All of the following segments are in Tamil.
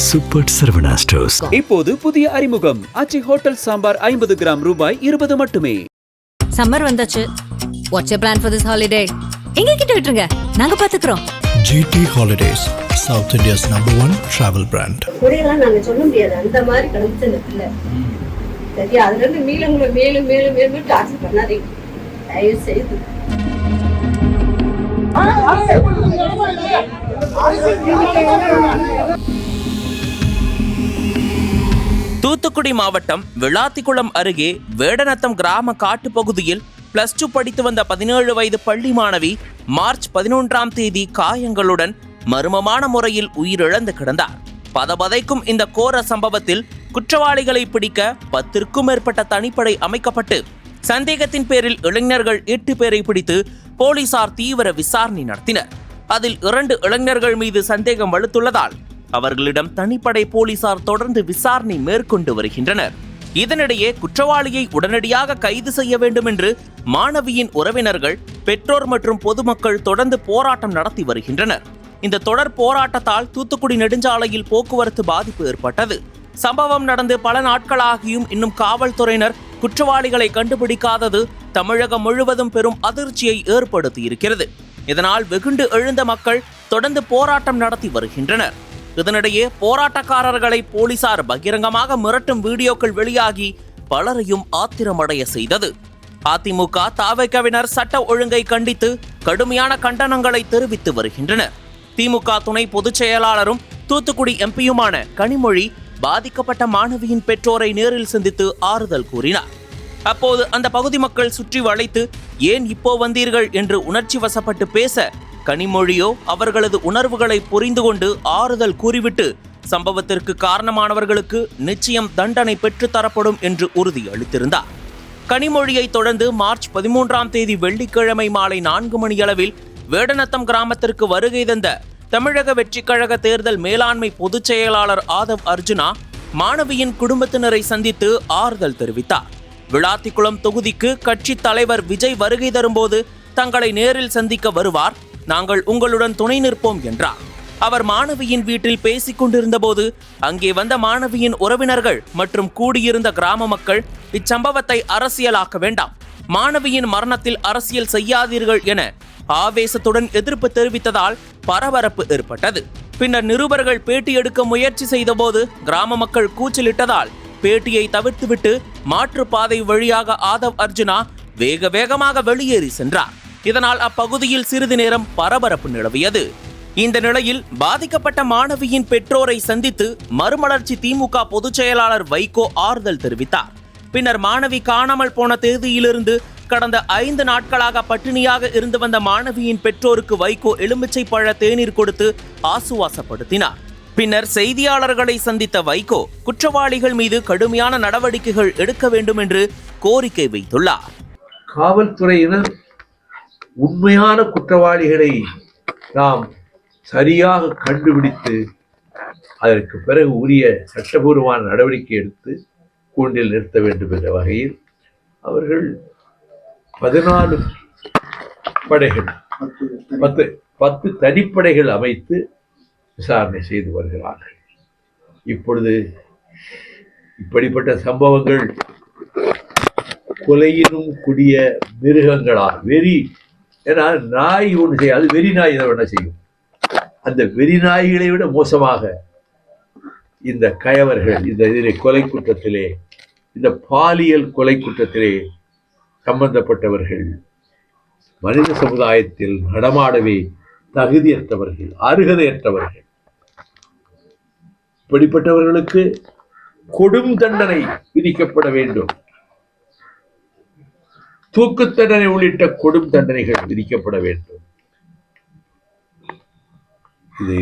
Super Saravana stores. இப்போது புதிய அறிமுகம் ஆச்சி ஹோட்டல் சாம்பார் 50 கிராம் ரூபாய் 20 மட்டுமே. சம்மர் வந்தாச்சு. What's your plan for this holiday? எங்க கிட்ட விட்டுருங்க, நாங்க பாத்துக்கிறோம். GT Holidays, South India's #1 travel brand. குறையெல்லாம் நாங்க சொல்ல முடியாது, அந்த மாதிரி கிளம்பிச்சு அந்த பிள்ளை. சரியா, அதுல இருந்து மேலும் மேலும் மேலும் மேலும் டார்ச்சர் பண்ணாதீங்க தயவு செய்து. தூத்துக்குடி மாவட்டம் விளாத்திக்குளம் அருகே வேடநத்தம் கிராம காட்டுப்பகுதியில் +2 படித்து வந்த 17 வயது பள்ளி மாணவி மார்ச் 11ஆம் தேதி காயங்களுடன் மர்மமான முறையில் உயிரிழந்து கிடந்தார். பதபதைக்கும் இந்த கோர சம்பவத்தில் குற்றவாளிகளை பிடிக்க 10க்கும் மேற்பட்ட தனிப்படை அமைக்கப்பட்டு சந்தேகத்தின் பேரில் இளைஞர்கள் 8 பேரை பிடித்து போலீசார் தீவிர விசாரணை நடத்தினர். அதில் 2 இளைஞர்கள் மீது சந்தேகம் வலுத்துள்ளதால் அவர்களிடம் தனிப்படை போலீசார் தொடர்ந்து விசாரணை மேற்கொண்டு வருகின்றனர். இதனிடையே குற்றவாளியை உடனடியாக கைது செய்ய வேண்டும் என்று மாணவியின் உறவினர்கள், பெற்றோர் மற்றும் பொதுமக்கள் தொடர்ந்து போராட்டம் நடத்தி வருகின்றனர். இந்த தொடர் போராட்டத்தால் தூத்துக்குடி நெடுஞ்சாலையில் போக்குவரத்து பாதிப்பு ஏற்பட்டது. சம்பவம் நடந்து பல நாட்களாகியும் இன்னும் காவல்துறையினர் குற்றவாளிகளை கண்டுபிடிக்காதது தமிழகம் முழுவதும் பெரும் அதிர்ச்சியை ஏற்படுத்தி இருக்கிறது. இதனால் வெகுண்டு எழுந்த மக்கள் தொடர்ந்து போராட்டம் நடத்தி வருகின்றனர். இதனிடையே போராட்டக்காரர்களை போலீசார் பகிரங்கமாக மிரட்டும் வீடியோக்கள் வெளியாகி பலரையும் ஆத்திரமடைய செய்தது. அதிமுக, தவிகவினர் சட்ட ஒழுங்கை கண்டித்து கடுமையான கண்டனங்களை தெரிவித்து வருகின்றனர். திமுக துணை பொதுச் செயலாளரும் தூத்துக்குடி எம்பியுமான கனிமொழி பாதிக்கப்பட்ட மாணவியின் பெற்றோரை நேரில் சந்தித்து ஆறுதல் கூறினார். அப்போது அந்த பகுதி மக்கள் சுற்றி வளைத்து ஏன் இப்போ வந்தீர்கள் என்று உணர்ச்சி வசப்பட்டு பேச, கனிமொழியோ அவர்களது உணர்வுகளை புரிந்து கொண்டு ஆறுதல் கூறிவிட்டு சம்பவத்திற்கு காரணமானவர்களுக்கு நிச்சயம் தண்டனை பெற்றுத்தரப்படும் என்று உறுதி அளித்திருந்தார். கனிமொழியை தொடர்ந்து மார்ச் 13ஆம் தேதி வெள்ளிக்கிழமை மாலை 4 மணியளவில் வேடநத்தம் கிராமத்திற்கு வருகை தந்த தமிழக வெற்றிக் கழக தேர்தல் மேலாண்மை பொதுச் செயலாளர் ஆதவ் அர்ஜுனா மாணவியின் குடும்பத்தினரை சந்தித்து ஆறுதல் தெரிவித்தார். விளாத்திக்குளம் தொகுதிக்கு கட்சி தலைவர் விஜய் வருகை தரும்போது தங்களை நேரில் சந்திக்க வருவார், நாங்கள் உங்களுடன் துணை நிற்போம் என்றார். அவர் மாணவியின் வீட்டில் பேசிக் கொண்டிருந்த போது அங்கே வந்த மாணவியின் உறவினர்கள் மற்றும் கூடியிருந்த கிராம மக்கள் இச்சம்பவத்தை அரசியலாக்க வேண்டாம், மாணவியின் மரணத்தில் அரசியல் செய்யாதீர்கள் என ஆவேசத்துடன் எதிர்ப்பு தெரிவித்ததால் பரபரப்பு ஏற்பட்டது. பின்னர் நிருபர்கள் பேட்டி எடுக்க முயற்சி செய்த போது கிராம மக்கள் கூச்சலிட்டதால் பேட்டியை தவிர்த்துவிட்டு மாற்றுப்பாதை வழியாக ஆதவ் அர்ஜுனா வேகமாக வெளியேறி சென்றார். இதனால் அப்பகுதியில் சிறிது நேரம் பரபரப்பு நிலவியது. இந்த நிலையில் பாதிக்கப்பட்ட மாணவியின் பெற்றோரை சந்தித்து மறுமலர்ச்சி திமுக பொதுச் செயலாளர் வைகோ ஆறுதல் தெரிவித்தார். பின்னர் மாணவி காணாமல் போன தேதியிலிருந்து கடந்த 5 நாட்களாக பட்டினியாக இருந்து வந்த மாணவியின் பெற்றோருக்கு வைகோ எலுமிச்சை பழ தேநீர் கொடுத்து ஆசுவாசப்படுத்தினார். பின்னர் செய்தியாளர்களை சந்தித்த வைகோ குற்றவாளிகள் மீது கடுமையான நடவடிக்கைகள் எடுக்க வேண்டும் என்று கோரிக்கை வைத்துள்ளார். காவல்துறையினர் உண்மையான குற்றவாளிகளை நாம் சரியாக கண்டுபிடித்து அதற்கு பிறகு உரிய சட்டபூர்வமான நடவடிக்கை எடுத்து கூண்டில் நிறுத்த வேண்டும் என்ற வகையில் அவர்கள் 14 படைகள் 10 தனிப்படைகள் அமைத்து விசாரணை செய்து வருகிறார்கள். இப்பொழுது இப்படிப்பட்ட சம்பவங்கள் கொலையினும் கூடிய மிருகங்களால் வெறி, ஏன்னா நாய் ஒன்று செய்யாது, வெறி நாய் இதை வேணா செய்யும். அந்த வெறி நாய்களை விட மோசமாக இந்த கயவர்கள் இந்த கொலை குற்றத்திலே, இந்த பாலியல் கொலை குற்றத்திலே சம்பந்தப்பட்டவர்கள் மனித சமுதாயத்தில் நடமாடவே தகுதியற்றவர்கள், அருகதையற்றவர்கள். இப்படிப்பட்டவர்களுக்கு கொடும் தண்டனை விதிக்கப்பட வேண்டும். தூக்கு தண்டனை உள்ளிட்ட கொடும் தண்டனைகள் விதிக்கப்பட வேண்டும். இது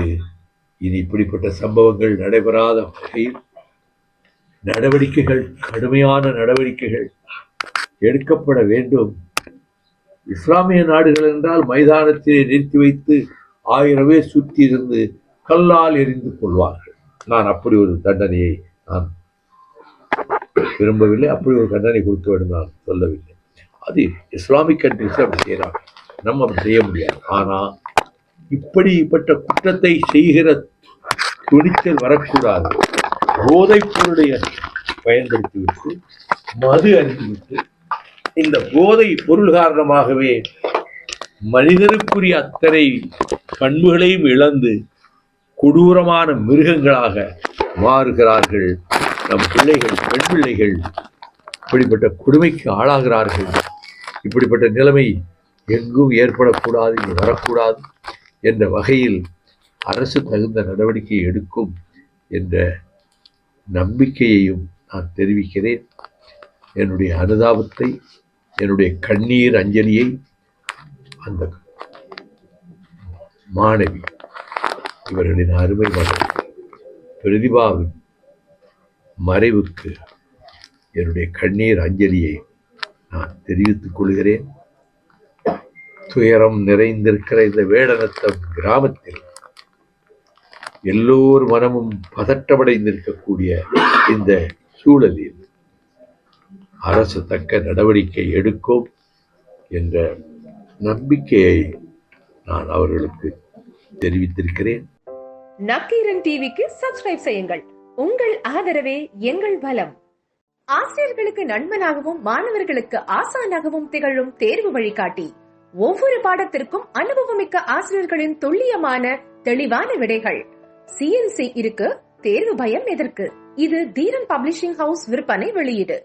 இனி இப்படிப்பட்ட சம்பவங்கள் நடைபெறாத வகையில் நடவடிக்கைகள், கடுமையான நடவடிக்கைகள் எடுக்கப்பட வேண்டும். இஸ்லாமிய நாடுகள் என்றால் மைதானத்திலே நிறுத்தி வைத்து 1000 பேர் சுற்றி இருந்து கல்லால் எரிந்து கொள்வார்கள். நான் அப்படி ஒரு தண்டனையை நான் விரும்பவில்லை, அப்படி ஒரு தண்டனை கொடுக்க வேண்டும் நான் சொல்லவில்லை. அது இஸ்லாமிக் கண்ட்ரிஸ் அப்படி செய்யறாங்க, நம்ம அப்படி செய்ய முடியாது. ஆனால் இப்படிப்பட்ட குற்றத்தை செய்கிற துணிச்சல் வரக்கூடாது. போதைப் பொருளை பயன்படுத்திவிட்டு மது அருந்திவிட்டு இந்த போதை பொருள் காரணமாகவே மனிதனுக்குரிய அத்தனை பண்புகளையும் இழந்து கொடூரமான மிருகங்களாக மாறுகிறார்கள். நம் பிள்ளைகள், பெண் பிள்ளைகள் இப்படிப்பட்ட கொடுமைக்கு ஆளாகிறார்கள். இப்படிப்பட்ட நிலைமை எங்கும் ஏற்படக்கூடாது, வரக்கூடாது என்ற வகையில் அரசு தகுந்த நடவடிக்கை எடுக்கும் என்ற நம்பிக்கையையும் நான் தெரிவிக்கிறேன். என்னுடைய அனுதாபத்தை, என்னுடைய கண்ணீர் அஞ்சலியை அந்த மாணவி, இவர்களின் அருமை மகள் பிரதிபாவின் மறைவுக்கு என்னுடைய கண்ணீர் அஞ்சலியை நான் தெரிவித்துக் கொள்கிறேன். துயரம் நிறைந்திருக்கிற இந்த வேடநத்தம் கிராமத்தில் எல்லோர் மனமும் பதட்டமடைந்திருக்கக்கூடிய இந்த சூழலில் அரசு தக்க நடவடிக்கை எடுக்கும் என்ற நம்பிக்கையை நான் அவர்களுக்கு தெரிவித்திருக்கிறேன். நக்கீரன் டிவிக்கு சப்ஸ்கிரைப் செய்யுங்கள். உங்கள் ஆதரவே எங்கள் பலம். ஆசிரியர்களுக்கு நண்பனாகவும் மாணவர்களுக்கு ஆசானாகவும் திகழும் தேர்வு வழிகாட்டி. ஒவ்வொரு பாடத்திற்கும் அனுபவமிக்க ஆசிரியர்களின் துல்லியமான தெளிவான விடைகள். CNC இருக்கு, தேர்வு பயம் எதற்கு? இது தீரன் பப்ளிஷிங் ஹவுஸ் விற்பனை வெளியீடு.